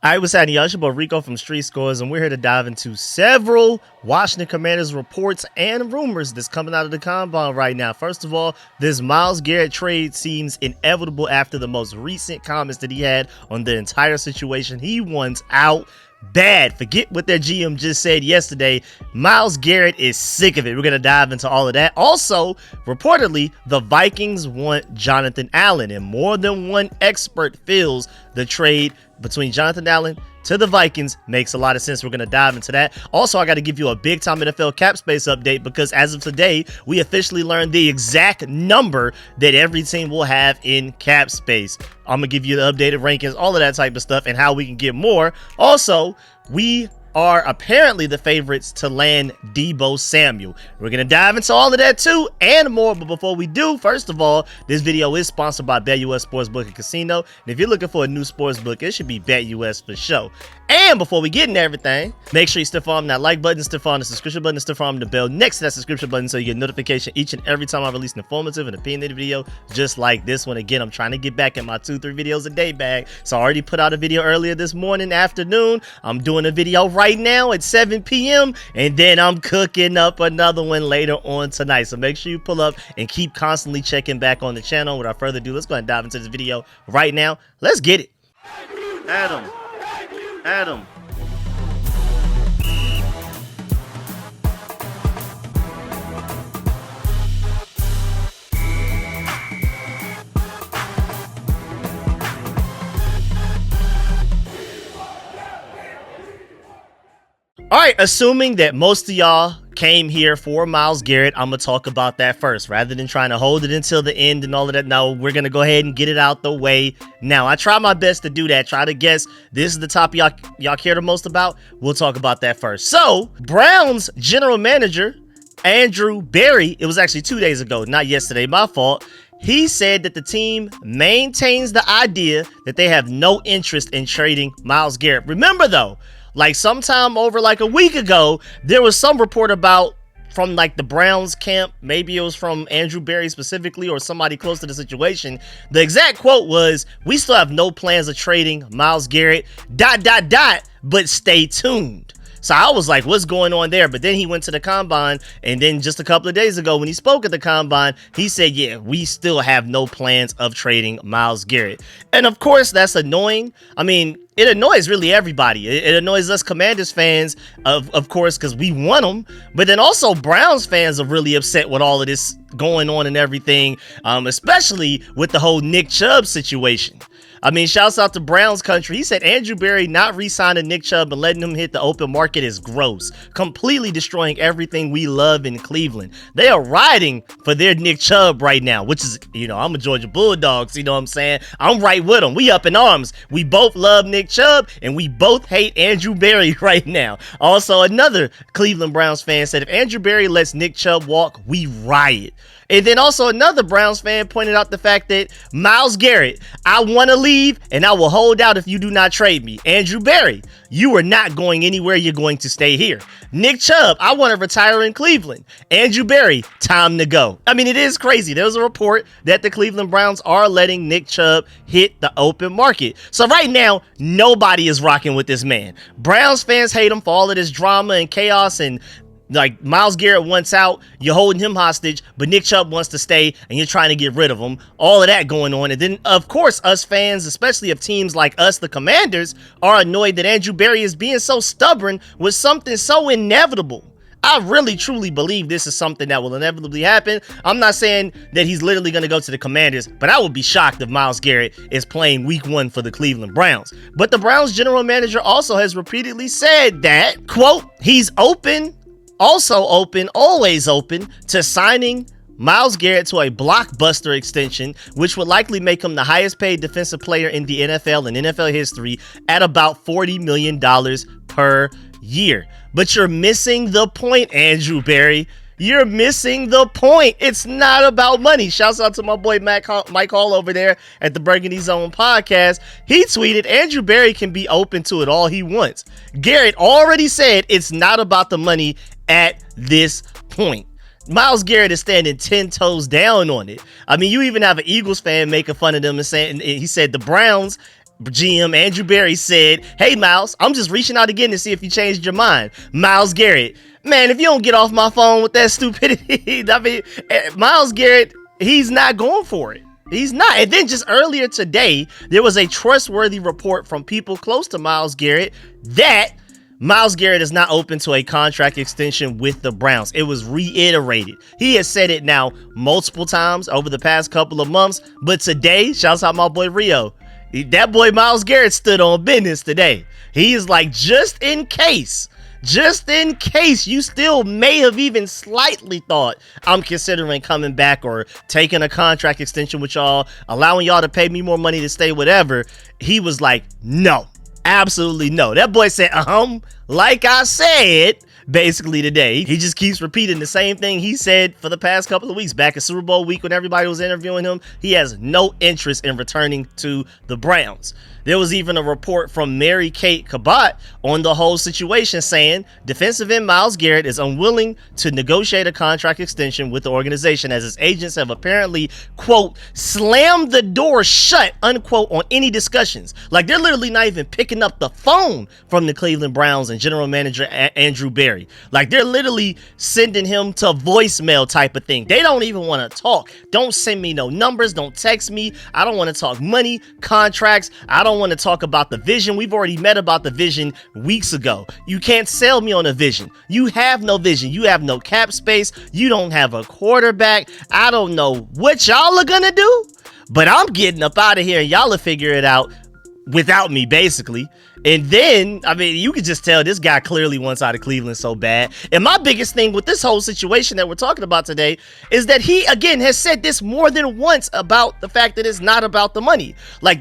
All right, what's happening, y'all? It's your boy Rico from StreetScores, and we're here to dive into several Washington Commanders reports and rumors that's coming out of the combine right now. First of all, this Myles Garrett trade seems inevitable after the most recent comments that he had on the entire situation. He wants out bad. Forget what their GM just said yesterday. Myles Garrett is sick of it. We're going to dive into all of that. Also, reportedly, the Vikings want Jonathan Allen, and more than one expert feels the trade between Jonathan Allen to the Vikings makes a lot of sense. We're going to dive into that. Also, I got to give you a big time NFL cap space update because as of today, we officially learned the exact number that every team will have in cap space. I'm going to give you the updated rankings, all of that type of stuff, and how we can get more. Also, we are apparently the favorites to land Deebo Samuel. We're going to dive into all of that too and more. But before we do, first of all, this video is sponsored by BetUS Sportsbook and Casino. And if you're looking for a new sportsbook, it should be BetUS for sure. And before we get into everything, make sure you stiff arm that like button, stiff arm the subscription button, stiff arm the bell next to that subscription button so you get notification each and every time I release an informative and opinionated video just like this one. Again, I'm trying to get back in my 2-3 videos a day bag. So I already put out a video earlier this morning, afternoon. I'm doing a video right now at 7 p.m. and then I'm cooking up another one later on tonight. So make sure you pull up and keep constantly checking back on the channel. Without further ado, let's go ahead and dive into this video right now. Let's get it. Adam. All right, assuming that most of y'all came here for Myles Garrett, I'm going to talk about that first rather than trying to hold it until the end and all of that. No, we're going to go ahead and get it out the way now. I try my best to do that. Try to guess this is the top y'all care the most about. We'll talk about that first. So, Browns general manager, Andrew Berry, it was actually 2 days ago, not yesterday, my fault. He said that the team maintains the idea that they have no interest in trading Myles Garrett. Remember, though, like sometime over like a week ago, there was some report about from like the Browns camp, maybe it was from Andrew Berry specifically or somebody close to the situation. The exact quote was, "We still have no plans of trading Myles Garrett, ... but stay tuned." So I was like, what's going on there? But then he went to the combine, and then just a couple of days ago when he spoke at the combine, he said, yeah, we still have no plans of trading Myles Garrett. And of course, that's annoying. I mean, it annoys really everybody. It annoys us Commanders fans, of course, because we want them. But then also Browns fans are really upset with all of this going on and everything, especially with the whole Nick Chubb situation. I mean, shouts out to Browns country. He said Andrew Berry not re-signing Nick Chubb and letting him hit the open market is gross, completely destroying everything we love in Cleveland. They are riding for their Nick Chubb right now, which is, you know, I'm a Georgia Bulldogs, you know what I'm saying? I'm right with them. We up in arms. We both love Nick Chubb and we both hate Andrew Berry right now. Also, another Cleveland Browns fan said if Andrew Berry lets Nick Chubb walk, we riot. And then also another Browns fan pointed out the fact that Myles Garrett, I want to leave and I will hold out if you do not trade me. Andrew Berry, you are not going anywhere. You're going to stay here. Nick Chubb, I want to retire in Cleveland. Andrew Berry, time to go. I mean, it is crazy. There was a report that the Cleveland Browns are letting Nick Chubb hit the open market. So right now, nobody is rocking with this man. Browns fans hate him for all of this drama and chaos and like Myles Garrett wants out, you're holding him hostage, but Nick Chubb wants to stay and you're trying to get rid of him. All of that going on. And then, of course, us fans, especially of teams like us, the Commanders, are annoyed that Andrew Berry is being so stubborn with something so inevitable. I really, truly believe this is something that will inevitably happen. I'm not saying that he's literally going to go to the Commanders, but I would be shocked if Myles Garrett is playing week 1 for the Cleveland Browns. But the Browns general manager also has repeatedly said that, quote, he's always open to signing Myles Garrett to a blockbuster extension, which would likely make him the highest paid defensive player in the NFL and NFL history at about $40 million per year. But you're missing the point, Andrew Berry. You're missing the point. It's not about money. Shouts out to my boy Mike Hall over there at the Burgundy Zone podcast. He tweeted, Andrew Berry can be open to it all he wants. Garrett already said it's not about the money at this point. Myles Garrett is standing 10 toes down on it. I mean, you even have an Eagles fan making fun of them and saying, he said the Browns GM Andrew Berry said, "Hey Myles, I'm just reaching out again to see if you changed your mind." Myles Garrett, man, if you don't get off my phone with that stupidity, I mean, Myles Garrett, he's not going for it. He's not. And then just earlier today, there was a trustworthy report from people close to Myles Garrett that Myles Garrett is not open to a contract extension with the Browns. It was reiterated. He has said it now multiple times over the past couple of months, but today, shouts out my boy Rio, that boy Myles Garrett stood on business today. He is like, just in case you still may have even slightly thought I'm considering coming back or taking a contract extension with y'all, allowing y'all to pay me more money to stay, whatever. He was like, no, absolutely no. That boy said, like I said, basically today. He just keeps repeating the same thing he said for the past couple of weeks. Back at Super Bowl week when everybody was interviewing him, he has no interest in returning to the Browns. There was even a report from Mary Kate Cabot on the whole situation saying defensive end Myles Garrett is unwilling to negotiate a contract extension with the organization as his agents have apparently, quote, slammed the door shut, unquote, on any discussions. Like, they're literally not even picking up the phone from the Cleveland Browns and general manager Andrew Berry. Like, they're literally sending him to voicemail type of thing. They don't even want to talk. Don't send me no numbers. Don't text me. I don't want to talk money, contracts. I don't want to talk about the vision. We've already met about the vision weeks ago. You can't sell me on a vision. You have no vision. You have no cap space. You don't have a quarterback. I don't know what y'all are gonna do, but I'm getting up out of here and y'all will figure it out without me, basically. And then, I mean, you could just tell this guy clearly wants out of Cleveland so bad. And my biggest thing with this whole situation that we're talking about today is that he, again, has said this more than once about the fact that it's not about the money. Like,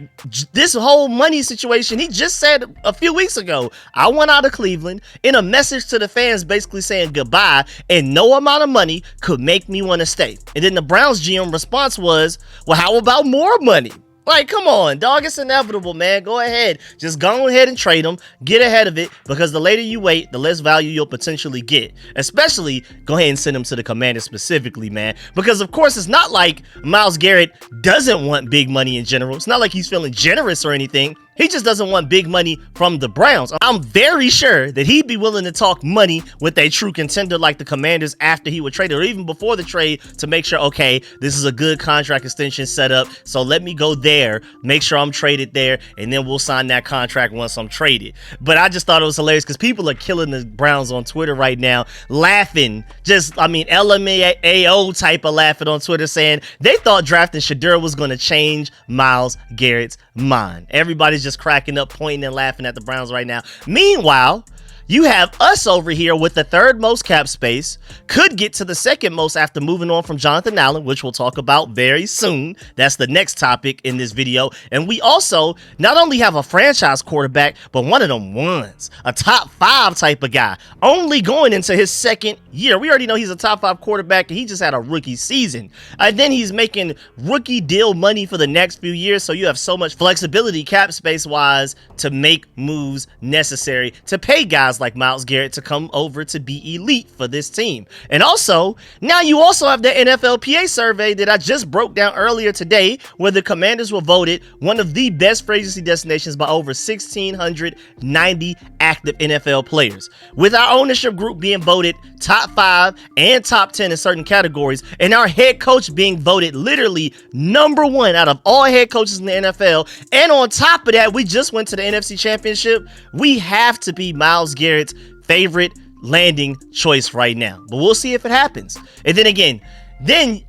this whole money situation, he just said a few weeks ago, I want out of Cleveland, in a message to the fans basically saying goodbye, and no amount of money could make me want to stay. And then the Browns GM response was, well, how about more money? Like, come on, dog, it's inevitable, man. Go ahead. Just go ahead and trade him. Get ahead of it, because the later you wait, the less value you'll potentially get. Especially, go ahead and send him to the Commanders specifically, man. Because, of course, it's not like Myles Garrett doesn't want big money in general. It's not like he's feeling generous or anything. He just doesn't want big money from the Browns. I'm very sure that he'd be willing to talk money with a true contender like the Commanders after he would trade it, or even before the trade, to make sure, okay, this is a good contract extension setup, so let me go there, make sure I'm traded there, and then we'll sign that contract once I'm traded. But I just thought it was hilarious because people are killing the Browns on Twitter right now, laughing, just, I mean, LMAO type of laughing on Twitter, saying they thought drafting Shedeur was going to change Myles Garrett's mind. Everybody's just cracking up, pointing and laughing at the Browns right now. Meanwhile, you have us over here with the third most cap space, could get to the second most after moving on from Jonathan Allen, which we'll talk about very soon. That's the next topic in this video. And we also not only have a franchise quarterback, but one of them ones, a top 5 type of guy, only going into his second year. We already know he's a top 5 quarterback, and he just had a rookie season. And then he's making rookie deal money for the next few years, so you have so much flexibility cap space wise to make moves necessary to pay guys like Myles Garrett to come over to be elite for this team. And also, now you also have the NFLPA survey that I just broke down earlier today, where the Commanders were voted one of the best free agency destinations by over 1,690 active NFL players, with our ownership group being voted top 5 and top 10 in certain categories, and our head coach being voted literally number 1 out of all head coaches in the NFL. And on top of that, we just went to the NFC Championship. We have to be Myles Garrett's favorite landing choice right now, but we'll see if it happens. And then again,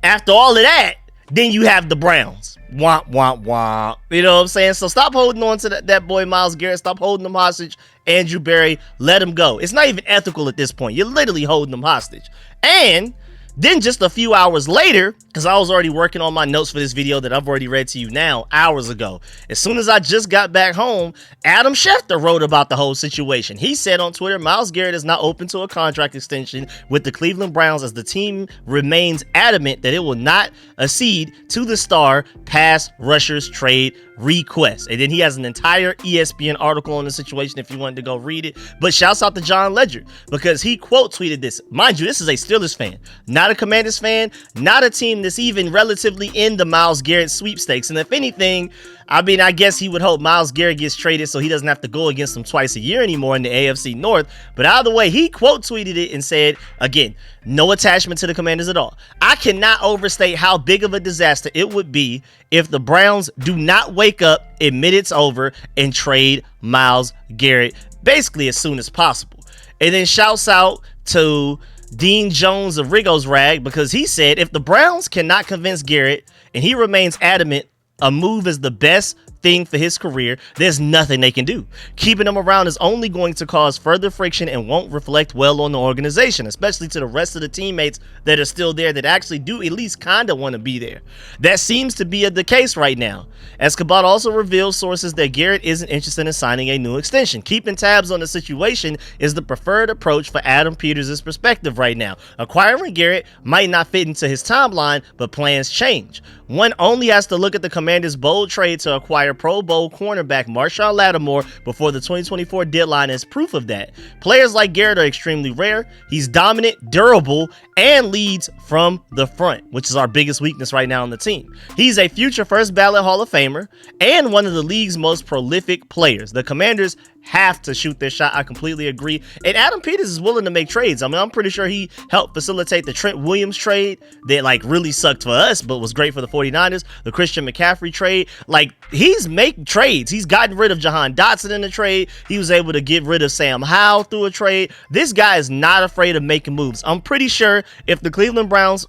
after all of that, then you have the Browns. Womp, womp, womp. You know what I'm saying? So stop holding on to that boy Myles Garrett. Stop holding him hostage. Andrew Berry, let him go. It's not even ethical at this point. You're literally holding him hostage. And then just a few hours later, because I was already working on my notes for this video that I've already read to you now hours ago, as soon as I just got back home, Adam Schefter wrote about the whole situation. He said on Twitter, Myles Garrett is not open to a contract extension with the Cleveland Browns as the team remains adamant that it will not accede to the star pass rushers trade request. And then he has an entire ESPN article on the situation if you wanted to go read it. But shouts out to John Ledger, because he quote tweeted this. Mind you, this is a Steelers fan, not a Commanders fan, not a team that's even relatively in the Myles Garrett sweepstakes. And if anything, I mean, I guess he would hope Myles Garrett gets traded so he doesn't have to go against him twice a year anymore in the AFC North. But either way, he quote tweeted it and said, again, no attachment to the Commanders at all. I cannot overstate how big of a disaster it would be if the Browns do not wake up, admit it's over, and trade Myles Garrett basically as soon as possible. And then shouts out to Dean Jones of Rico's Rag, because he said if the Browns cannot convince Garrett and he remains adamant a move is the best thing for his career, there's nothing they can do. Keeping him around is only going to cause further friction and won't reflect well on the organization, especially to the rest of the teammates that are still there that actually do at least kind of want to be there. That seems to be the case right now. Escobar also reveals sources that Garrett isn't interested in signing a new extension. Keeping tabs on the situation is the preferred approach for Adam Peters' perspective right now. Acquiring Garrett might not fit into his timeline, but plans change. One only has to look at the Commanders' bold trade to acquire Pro Bowl cornerback Marshon Lattimore before the 2024 deadline as proof of that. Players like Garrett are extremely rare. He's dominant, durable, and leads from the front, which is our biggest weakness right now on the team. He's a future first ballot Hall of Famer and one of the league's most prolific players. The Commanders have to shoot their shot. I completely agree. And Adam Peters is willing to make trades. I mean, I'm pretty sure he helped facilitate the Trent Williams trade that like really sucked for us, but was great for the 49ers. The Christian McCaffrey trade. Like, he's making trades. He's gotten rid of Jahan Dotson in the trade. He was able to get rid of Sam Howell through a trade. This guy is not afraid of making moves. I'm pretty sure if the Cleveland Browns,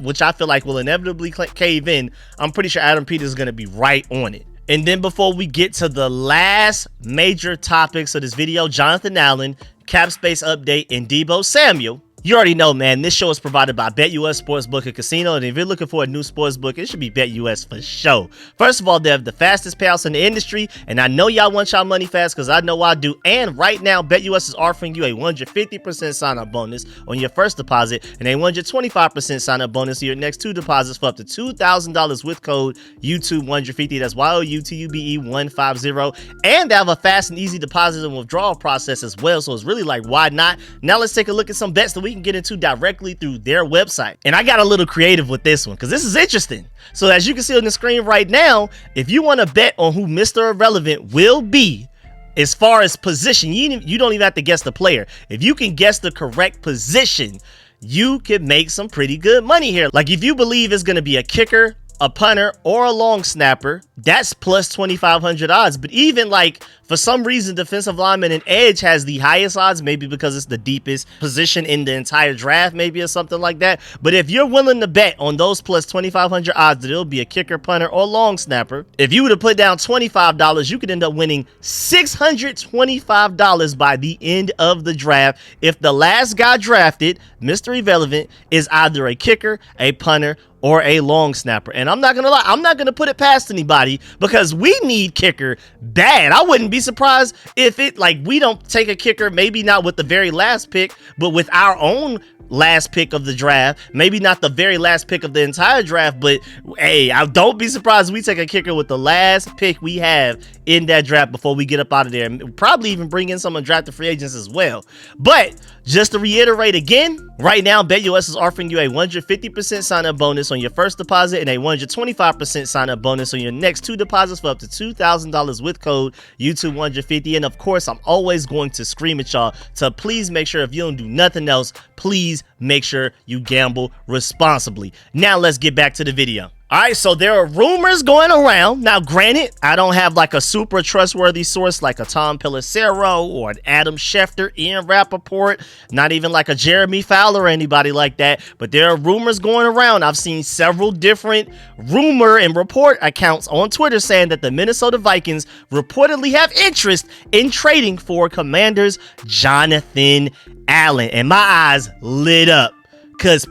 which I feel like will inevitably cave in, I'm pretty sure Adam Peters is going to be right on it. And then before we get to the last major topics of this video, Jonathan Allen, cap space update, and Deebo Samuel, you already know, man, this show is provided by BetUS Sportsbook and Casino, and if you're looking for a new sportsbook, it should be BetUS for sure. First of all, they have the fastest payouts in the industry, and I know y'all want y'all money fast because I know I do. And right now, BetUS is offering you a 150% sign-up bonus on your first deposit and a 125% sign-up bonus on your next two deposits for up to $2,000 with code YouTube150. That's YOUTUBE150. And they have a fast and easy deposit and withdrawal process as well, so it's really like, why not? Now let's take a look at some bets that we can get into directly through their website. And I got a little creative with this one because this is interesting. So as you can see on the screen right now, if you want to bet on who Mr. Irrelevant will be as far as position, you don't even have to guess the player. If you can guess the correct position, you can make some pretty good money here. Like if you believe it's going to be a kicker, a punter, or a long snapper, that's plus 2,500 odds. But even like for some reason, defensive lineman and edge has the highest odds, maybe because it's the deepest position in the entire draft, maybe, or something like that. But if you're willing to bet on those plus 2,500 odds that it'll be a kicker, punter, or long snapper, if you were to put down $25, you could end up winning $625 by the end of the draft if the last guy drafted, Mr. Irrelevant, is either a kicker, a punter, or a long snapper. And I'm not gonna lie, I'm not gonna put it past anybody because we need kicker bad. I wouldn't be surprised if we don't take a kicker, maybe not with the very last pick, but with our own last pick of the draft. Maybe not the very last pick of the entire draft, but hey, I don't be surprised if we take a kicker with the last pick we have in that draft before we get up out of there. And probably even bring in some undrafted free agents as well. But just to reiterate again, right now, BetUS is offering you a 150% sign-up bonus on your first deposit and a 125% sign-up bonus on your next two deposits for up to $2,000 with code YouTube150. And of course, I'm always going to scream at y'all to please make sure if you don't do nothing else, please make sure you gamble responsibly. Now let's get back to the video. All right, so there are rumors going around. Now, granted, I don't have like a super trustworthy source like a Tom Pelissero or an Adam Schefter, Ian Rappaport, not even like a Jeremy Fowler or anybody like that. But there are rumors going around. I've seen several different rumor and report accounts on Twitter saying that the Minnesota Vikings reportedly have interest in trading for Commanders Jonathan Allen. And my eyes lit up. Because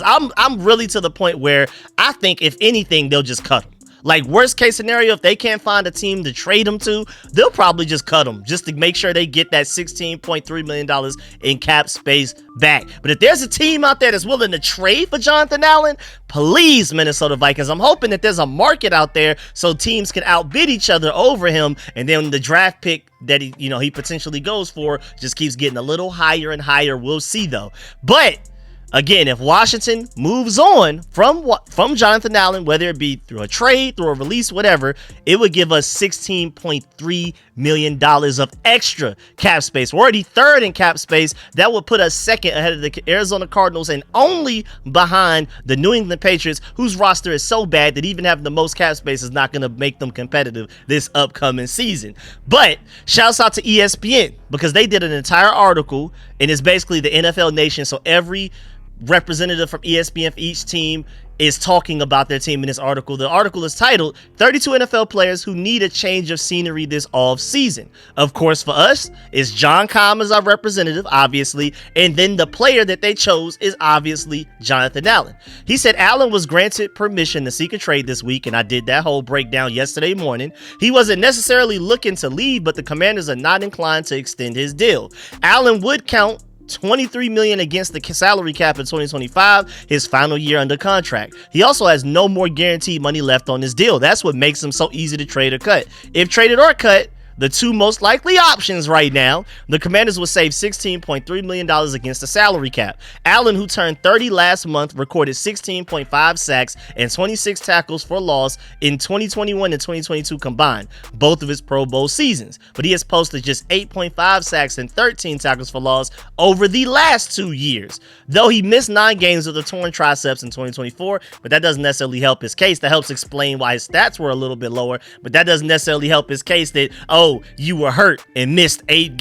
I'm really to the point where I think if anything, they'll just cut him. Like worst case scenario, if they can't find a team to trade him to, they'll probably just cut him just to make sure they get that $16.3 million in cap space back. But if there's a team out there that's willing to trade for Jonathan Allen, please, Minnesota Vikings, I'm hoping that there's a market out there so teams can outbid each other over him. And then the draft pick that he potentially goes for just keeps getting a little higher and higher. We'll see though. But Again, if Washington moves on from Jonathan Allen, whether it be through a trade, through a release, whatever, it would give us $16.3 million of extra cap space. We're already third in cap space. That would put us second ahead of the Arizona Cardinals and only behind the New England Patriots, whose roster is so bad that even having the most cap space is not going to make them competitive this upcoming season. But shouts out to ESPN, because they did an entire article, and it's basically the NFL Nation. So every representative from ESPN for each team is talking about their team in this article. The article is titled 32 NFL players who need a change of scenery this off season. Of course, for us, it's John Comm as our representative, obviously, and then the player that they chose is obviously Jonathan Allen. He said Allen was granted permission to seek a trade this week, and I did that whole breakdown yesterday morning. He wasn't necessarily looking to leave, but the Commanders are not inclined to extend his deal. Allen would count $23 million against the salary cap in 2025, his final year under contract. He also has no more guaranteed money left on his deal. That's what makes him so easy to trade or cut. If traded or cut, the two most likely options right now, the Commanders will save $16.3 million against the salary cap. Allen, who turned 30 last month, recorded 16.5 sacks and 26 tackles for loss in 2021 and 2022 combined, both of his Pro Bowl seasons. But he has posted just 8.5 sacks and 13 tackles for loss over the last 2 years. Though he missed 9 games with a torn triceps in 2024, but that doesn't necessarily help his case. That helps explain why his stats were a little bit lower, but that doesn't necessarily help his case that, you were hurt and missed 9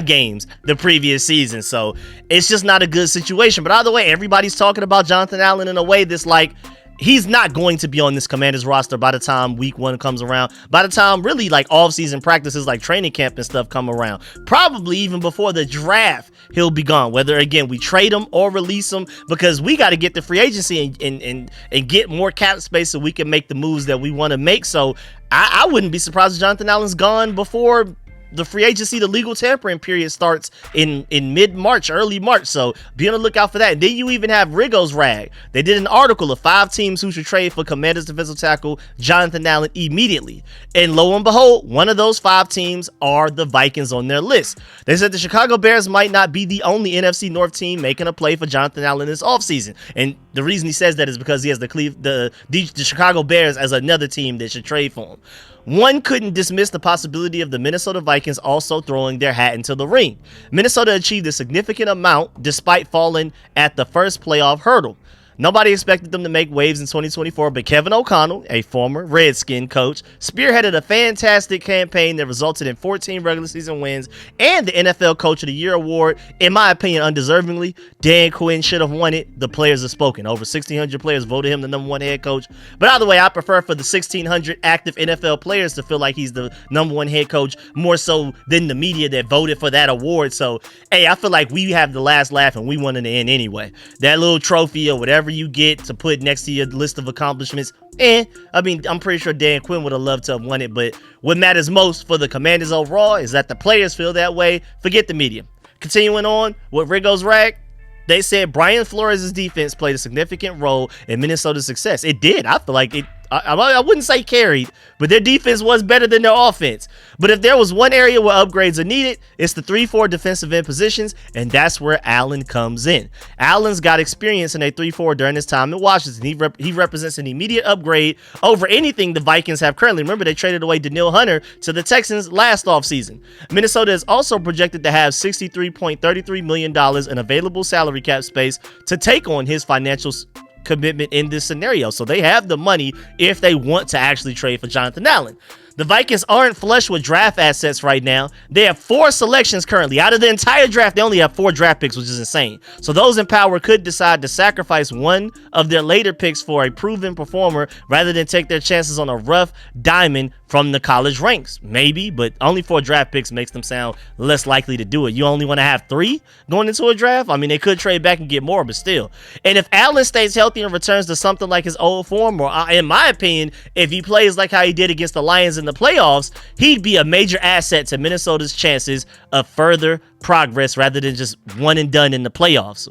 games the previous season. So it's just not a good situation. But either way, everybody's talking about Jonathan Allen in a way that's like, he's not going to be on this Commanders roster by the time week 1 comes around. By the time really like off-season practices like training camp and stuff come around. Probably even before the draft, he'll be gone. Whether, again, we trade him or release him, because we got to get the free agency and get more cap space so we can make the moves that we want to make. So I wouldn't be surprised if Jonathan Allen's gone before the free agency, the legal tampering period starts in mid-March, early March. So be on the lookout for that. And then you even have Rico's rag. They did an article of 5 teams who should trade for Commanders defensive tackle Jonathan Allen immediately. And lo and behold, one of those 5 teams are the Vikings on their list. They said the Chicago Bears might not be the only NFC North team making a play for Jonathan Allen this offseason. And the reason he says that is because he has the Chicago Bears as another team that should trade for him. One couldn't dismiss the possibility of the Minnesota Vikings also throwing their hat into the ring. Minnesota achieved a significant amount despite falling at the first playoff hurdle. Nobody expected them to make waves in 2024, but Kevin O'Connell, a former Redskin coach, spearheaded a fantastic campaign that resulted in 14 regular season wins and the NFL Coach of the Year award. In my opinion, undeservingly, Dan Quinn should have won it. The players have spoken. Over 1,600 players voted him the #1 head coach. But either way, I prefer for the 1,600 active NFL players to feel like he's the #1 head coach more so than the media that voted for that award. So, hey, I feel like we have the last laugh and we won in the end anyway. That little trophy or whatever you get to put next to your list of accomplishments, I mean, I'm pretty sure Dan Quinn would have loved to have won it, but what matters most for the Commanders overall is that the players feel that way. Forget the media. Continuing on with Rico's rag, they said Brian Flores' defense played a significant role in Minnesota's success. It did. I feel like it. I wouldn't say carried, but their defense was better than their offense. But if there was one area where upgrades are needed, it's the 3-4 defensive end positions, and that's where Allen comes in. Allen's got experience in a 3-4 during his time in Washington. He represents an immediate upgrade over anything the Vikings have currently. Remember, they traded away Daniil Hunter to the Texans last offseason. Minnesota is also projected to have $63.33 million in available salary cap space to take on his financial commitment in this scenario. So they have the money if they want to actually trade for Jonathan Allen. The Vikings aren't flush with draft assets right now. They have 4 selections currently. Out of the entire draft, they only have 4 draft picks, which is insane. So those in power could decide to sacrifice one of their later picks for a proven performer rather than take their chances on a rough diamond from the college ranks. Maybe, but only 4 draft picks makes them sound less likely to do it. You only want to have 3 going into a draft? I mean, they could trade back and get more, but still. And if Allen stays healthy and returns to something like his old form, or in my opinion, if he plays like how he did against the Lions in the playoffs, he'd be a major asset to Minnesota's chances of further progress rather than just one and done in the playoffs.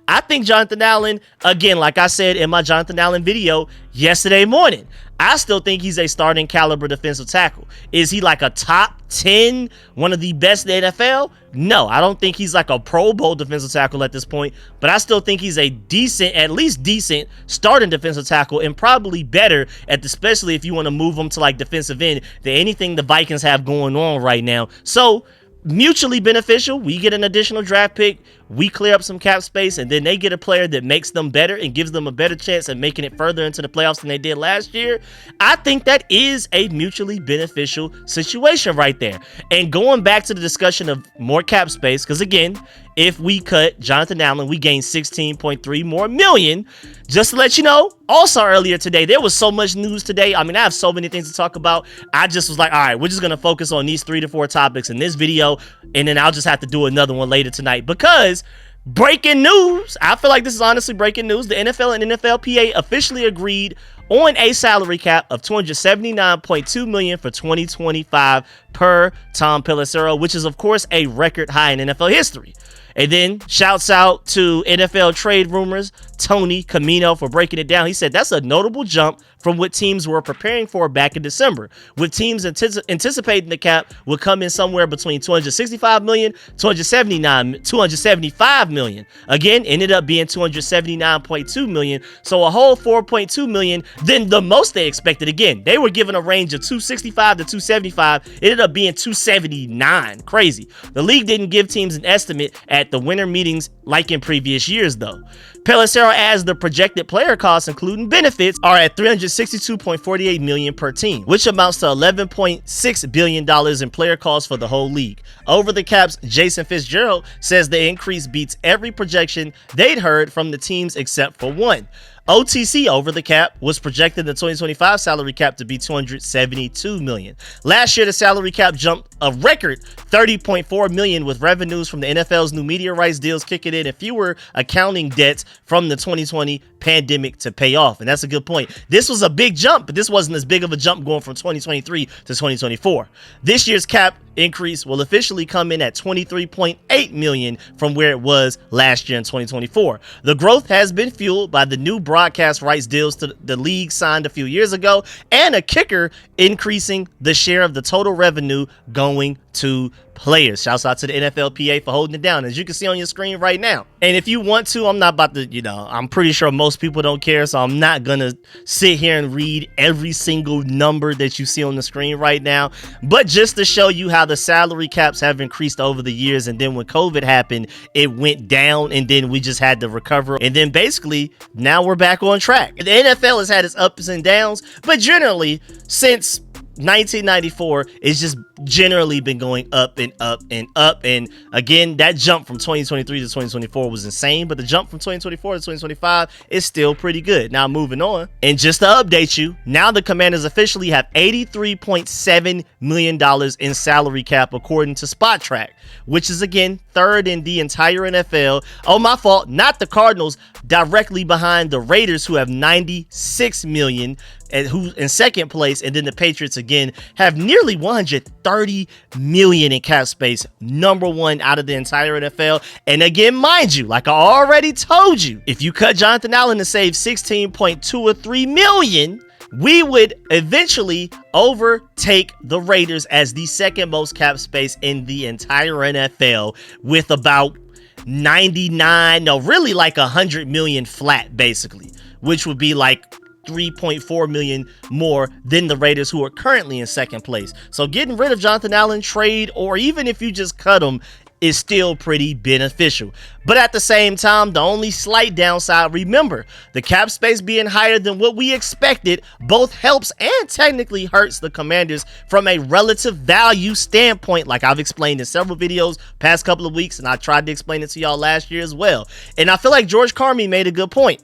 I think Jonathan Allen, again, like I said in my Jonathan Allen video yesterday morning, I still think he's a starting caliber defensive tackle. Is he like a top 10, one of the best in the NFL? No, I don't think he's like a Pro Bowl defensive tackle at this point, but I still think he's a decent, at least decent starting defensive tackle, and probably better especially if you want to move him to like defensive end than anything the Vikings have going on right now. So mutually beneficial. We get an additional draft pick, we clear up some cap space, and then they get a player that makes them better and gives them a better chance at making it further into the playoffs than they did last year. I think that is a mutually beneficial situation right there. And going back to the discussion of more cap space, because again, if we cut Jonathan Allen, we gain 16.3 more million. Just to let you know, also earlier today, there was so much news today. I mean, I have so many things to talk about. I just was like, all right, we're just going to focus on these 3 to 4 topics in this video, and then I'll just have to do another one later tonight because breaking news, I feel like this is honestly breaking news. The NFL and NFLPA officially agreed on a salary cap of $279.2 million for 2025 per Tom Pelissero, which is, of course, a record high in NFL history. And then shouts out to NFL Trade Rumors, Tony Camino, for breaking it down. He said that's a notable jump from what teams were preparing for back in December, with teams anticipating the cap will come in somewhere between $265 million, $275 million. Again, ended up being $279.2 million, so a whole $4.2 million than the most they expected. Again, they were given a range of $265 to $275. It ended up being $279. Crazy. The league didn't give teams an estimate at the winter meetings like in previous years, though. Pelissero adds the projected player costs, including benefits, are at $362.48 million per team, which amounts to $11.6 billion in player costs for the whole league. Over the Cap's Jason Fitzgerald says the increase beats every projection they'd heard from the teams except for one. OTC over the cap was projected the 2025 salary cap to be $272 million. Last year, the salary cap jumped a record $30.4 million, with revenues from the NFL's new media rights deals kicking in and fewer accounting debts from the 2020 pandemic to pay off. And that's a good point. This was a big jump, but this wasn't as big of a jump going from 2023 to 2024. This year's cap increase will officially come in at $23.8 million from where it was last year in 2024. The growth has been fueled by the new broadcast rights deals to the league signed a few years ago, and a kicker increasing the share of the total revenue going to players. Shouts out to the NFLPA for holding it down, as you can see on your screen right now. And if you want to, I'm not about to, I'm pretty sure most people don't care, so I'm not gonna sit here and read every single number that you see on the screen right now, but just to show you how the salary caps have increased over the years, and then when COVID happened, it went down, and then we just had to recover, and then basically now we're back on track. The NFL has had its ups and downs, but generally since 1994, it's just generally been going up and up and up. And again, that jump from 2023 to 2024 was insane, but the jump from 2024 to 2025 is still pretty good. Now moving on, and just to update you, now the Commanders officially have $83.7 million in salary cap according to Spot Track, which is again third in the entire NFL. Oh, my fault, not the Cardinals, directly behind the Raiders, who have $96 million, and who in second place, and then the Patriots again have nearly $130 million in cap space, number one out of the entire NFL. And again, mind you, like I already told you, if you cut Jonathan Allen to save 16.2 or 3 million, we would eventually overtake the Raiders as the second most cap space in the entire NFL, with about 99, no, really like 100 million flat, basically, which would be like 3.4 million more than the Raiders, who are currently in second place. So getting rid of Jonathan Allen, trade, or even if you just cut him, is still pretty beneficial. But at the same time, the only slight downside, remember, the cap space being higher than what we expected both helps and technically hurts the Commanders from a relative value standpoint, like I've explained in several videos past couple of weeks, and I tried to explain it to y'all last year as well. And I feel like George Carmi made a good point.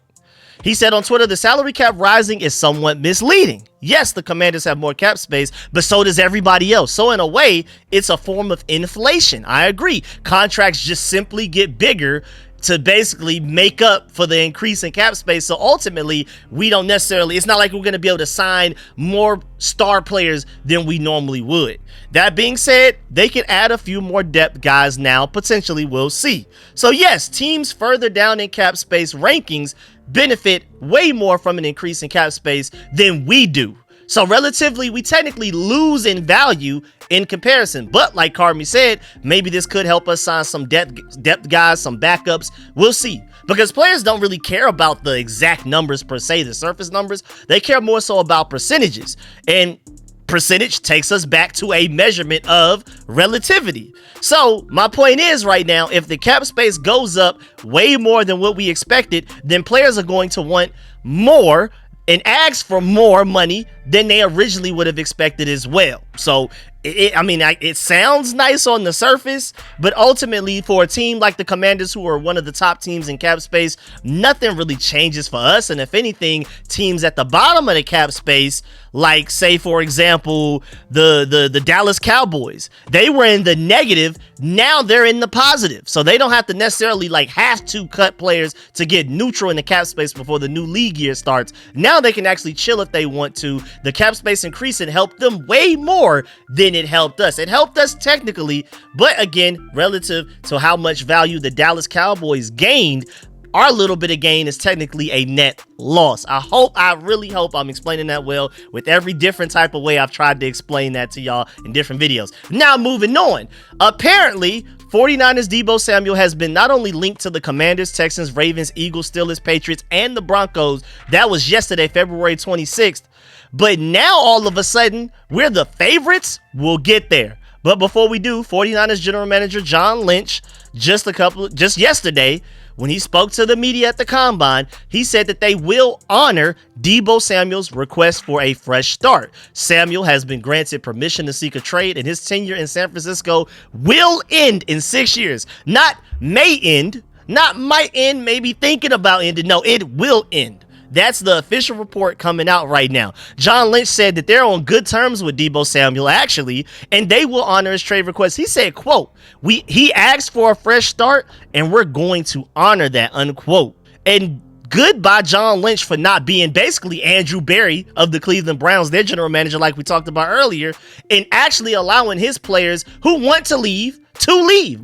He said on Twitter, the salary cap rising is somewhat misleading. Yes, the Commanders have more cap space, but so does everybody else. So in a way, it's a form of inflation. I agree. Contracts just simply get bigger to basically make up for the increase in cap space. So ultimately, we don't necessarily, it's not like we're going to be able to sign more star players than we normally would. That being said, they can add a few more depth guys now, potentially, we'll see. So yes, teams further down in cap space rankings benefit way more from an increase in cap space than we do. So relatively, we technically lose in value in comparison. But like Carmi said, maybe this could help us sign some depth guys, some backups. We'll see. Because players don't really care about the exact numbers per se, the surface numbers. They care more so about percentages. And percentage takes us back to a measurement of relativity. So my point is right now, if the cap space goes up way more than what we expected, then players are going to want more and ask for more money than they originally would have expected as well. So it sounds nice on the surface, but ultimately for a team like the Commanders, who are one of the top teams in cap space, nothing really changes for us. And if anything, teams at the bottom of the cap space, like say for example the Dallas Cowboys, they were in the negative, now they're in the positive. So they don't have to necessarily have to cut players to get neutral in the cap space before the new league year starts. Now they can actually chill if they want to. The cap space increase and helped them way more than it helped us. It helped us technically, but again, relative to how much value the Dallas Cowboys gained, our little bit of gain is technically a net loss. I really hope I'm explaining that well with every different type of way I've tried to explain that to y'all in different videos. Now moving on. Apparently, 49ers Deebo Samuel has been not only linked to the Commanders, Texans, Ravens, Eagles, Steelers, Patriots, and the Broncos. That was yesterday, February 26th. But now all of a sudden, we're the favorites. We'll get there. But before we do, 49ers general manager John Lynch, just yesterday, when he spoke to the media at the Combine, he said that they will honor Deebo Samuel's request for a fresh start. Samuel has been granted permission to seek a trade, and his tenure in San Francisco will end in 6 years. Not may end, not might end, maybe thinking about ending. No, it will end. That's the official report coming out right now. John Lynch said that they're on good terms with Deebo Samuel, actually, and they will honor his trade request. He said, quote, he asked for a fresh start, and we're going to honor that, unquote. And good by John Lynch for not being basically Andrew Berry of the Cleveland Browns, their general manager, like we talked about earlier, and actually allowing his players who want to leave.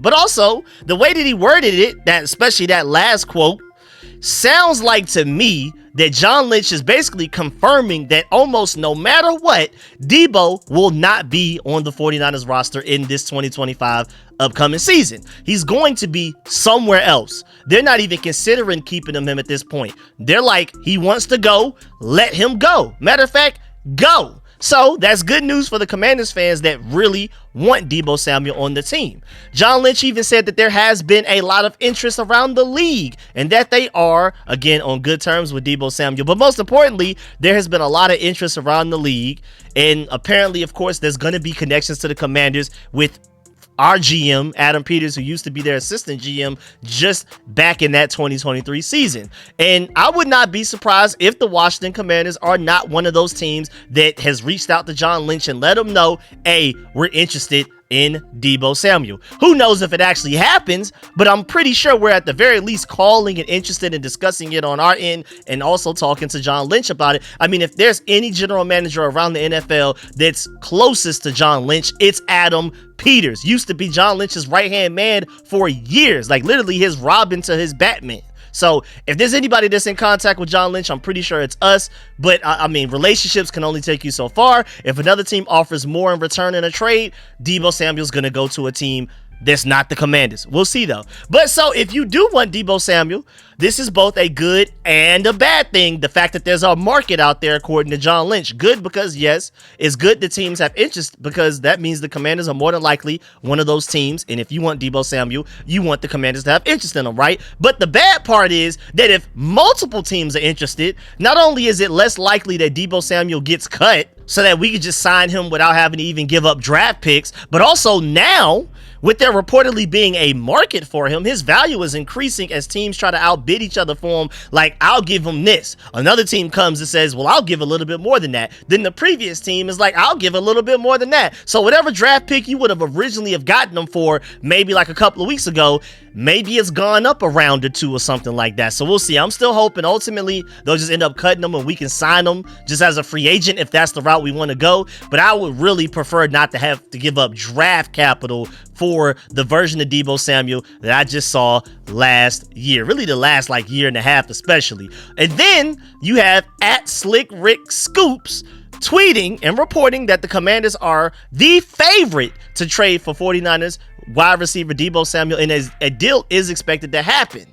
But also, the way that he worded it, that especially that last quote, sounds like to me that John Lynch is basically confirming that almost no matter what, Deebo will not be on the 49ers roster in this 2025 upcoming season. He's going to be somewhere else. They're not even considering keeping him at this point. They're like, he wants to go, let him go. Matter of fact, go. So that's good news for the Commanders fans that really want Deebo Samuel on the team. John Lynch even said that there has been a lot of interest around the league and that they are, again, on good terms with Deebo Samuel. But most importantly, there has been a lot of interest around the league. And apparently, of course, there's going to be connections to the Commanders with our GM, Adam Peters, who used to be their assistant GM just back in that 2023 season. And I would not be surprised if the Washington Commanders are not one of those teams that has reached out to John Lynch and let him know, hey, we're interested in Deebo Samuel. Who knows if it actually happens, but I'm pretty sure we're at the very least calling and interested in discussing it on our end and also talking to John Lynch about it. I mean, if there's any general manager around the NFL that's closest to John Lynch, it's Adam Peters. Used to be John Lynch's right-hand man for years, like literally his Robin to his Batman. So if there's anybody that's in contact with John Lynch, I'm pretty sure it's us. But I mean, relationships can only take you so far. If another team offers more in return in a trade, Deebo Samuel's going to go to a team that's not the Commanders. We'll see, though. But so if you do want Deebo Samuel, this is both a good and a bad thing. The fact that there's a market out there, according to John Lynch. Good because, yes, it's good that teams have interest because that means the Commanders are more than likely one of those teams. And if you want Deebo Samuel, you want the Commanders to have interest in him, right? But the bad part is that if multiple teams are interested, not only is it less likely that Deebo Samuel gets cut so that we could just sign him without having to even give up draft picks, but also now with there reportedly being a market for him, his value is increasing as teams try to outbid each other for him. Like, I'll give him this. Another team comes and says, well, I'll give a little bit more than that. Then the previous team is like, I'll give a little bit more than that. So whatever draft pick you would have originally have gotten him for maybe like a couple of weeks ago, maybe it's gone up a round or two or something like that. So we'll see. I'm still hoping ultimately they'll just end up cutting them and we can sign them just as a free agent if that's the route we want to go. But I would really prefer not to have to give up draft capital for the version of Deebo Samuel that I just saw last year. Really the last like year and a half especially. And then you have at Slick Rick Scoops tweeting and reporting that the Commanders are the favorite to trade for 49ers wide receiver Deebo Samuel, and a deal is expected to happen.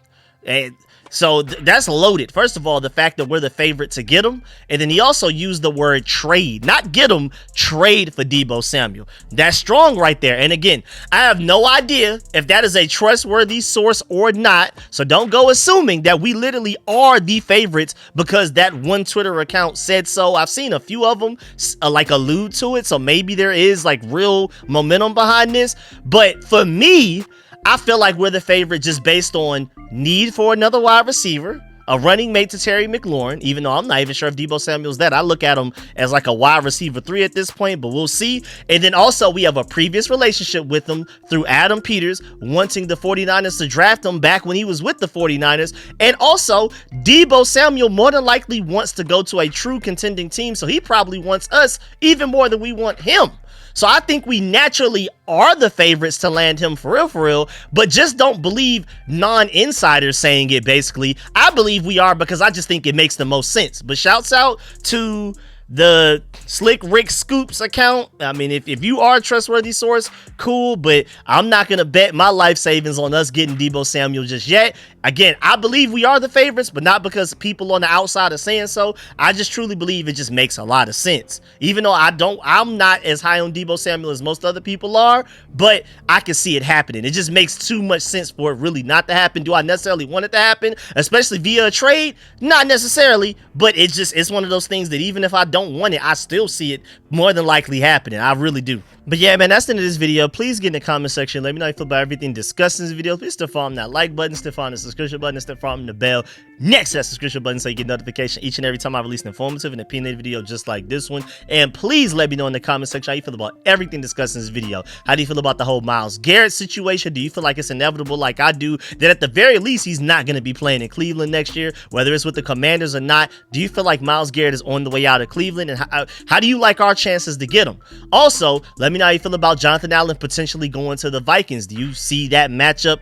And so that's loaded. First of all, the fact that we're the favorite to get him, and then he also used the word trade, not get him, trade for Deebo Samuel. That's strong right there. And again, I have no idea if that is a trustworthy source or not, so don't go assuming that we literally are the favorites because that one Twitter account said so. I've seen a few of them like allude to it, so maybe there is like real momentum behind this. But for me, I feel like we're the favorite just based on need for another wide receiver, a running mate to Terry McLaurin, even though I'm not even sure if Deebo Samuel's that. I look at him as like a wide receiver 3 at this point, but we'll see. And then also we have a previous relationship with him through Adam Peters wanting the 49ers to draft him back when he was with the 49ers. And also Deebo Samuel more than likely wants to go to a true contending team, so he probably wants us even more than we want him. So I think we naturally are the favorites to land him for real, but just don't believe non-insiders saying it basically. I believe we are because I just think it makes the most sense. But shouts out to the Slick Rick Scoops account. I mean, if you are a trustworthy source, cool, but I'm not going to bet my life savings on us getting Deebo Samuel just yet. Again, I believe we are the favorites, but not because people on the outside are saying so. I just truly believe it just makes a lot of sense. Even though I'm not as high on Deebo Samuel as most other people are, but I can see it happening. It just makes too much sense for it really not to happen. Do I necessarily want it to happen, especially via a trade? Not necessarily, but it's one of those things that even if I don't want it, I still see it more than likely happening. I really do. But yeah, man, that's the end of this video. Please get in the comment section. Let me know how you feel about everything discussed in this video. Please still follow that like button, still follow the subscription button, and still follow the bell next to that subscription button so you get notification each and every time I release an informative and opinionated video just like this one. And please let me know in the comment section how you feel about everything discussed in this video. How do you feel about the whole Myles Garrett situation? Do you feel like it's inevitable, like I do, that at the very least he's not going to be playing in Cleveland next year, whether it's with the Commanders or not? Do you feel like Myles Garrett is on the way out of Cleveland? And how do you like our chances to get him? Also, let me know how you feel about Jonathan Allen potentially going to the Vikings. Do you see that matchup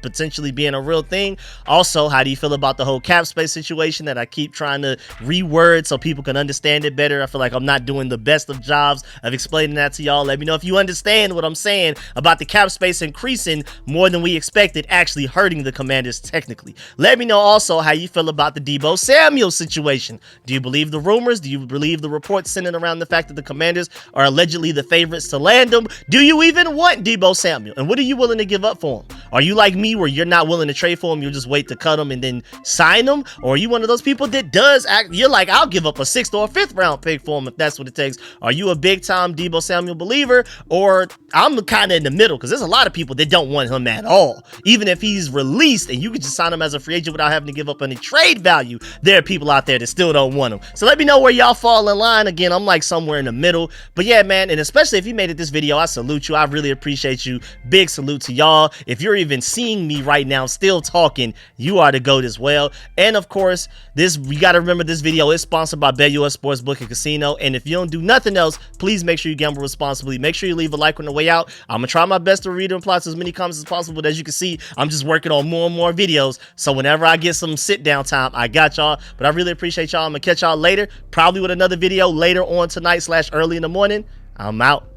potentially being a real thing? Also, how do you feel about the whole cap space situation that I keep trying to reword so people can understand it better? I feel like I'm not doing the best of jobs of explaining that to y'all. Let me know if you understand what I'm saying about the cap space increasing more than we expected, actually hurting the Commanders technically. Let me know also how you feel about the Deebo Samuel situation. Do you believe the rumors? Do you believe the reports centered around the fact that the Commanders are allegedly the favorites to land him? Do you even want Deebo Samuel? And what are you willing to give up for him? Are you like me where you're not willing to trade for him, you'll just wait to cut him and then sign him? Or are you one of those people that does act, you're like, I'll give up a 6th or a 5th round pick for him if that's what it takes? Are you a big time Deebo Samuel believer? Or I'm kind of in the middle, because there's a lot of people that don't want him at all. Even if he's released and you can just sign him as a free agent without having to give up any trade value, there are people out there that still don't want him. So let me know where y'all fall in line. Again, I'm like somewhere in the middle. But yeah, man, and especially if you made it this video, I salute you. I really appreciate you. Big salute to y'all. If you're even seeing me right now still talking, you are the GOAT as well. And of course, you got to remember this video is sponsored by BetUS Sportsbook and Casino. And if you don't do nothing else, please make sure you gamble responsibly. Make sure you leave a like on the way out. I'm gonna try my best to read and reply to as many comments as possible. But as you can see, I'm just working on more and more videos, so whenever I get some sit down time, I got y'all. But I really appreciate y'all. I'm gonna catch y'all later, probably with another video later on tonight / early in the morning. I'm out.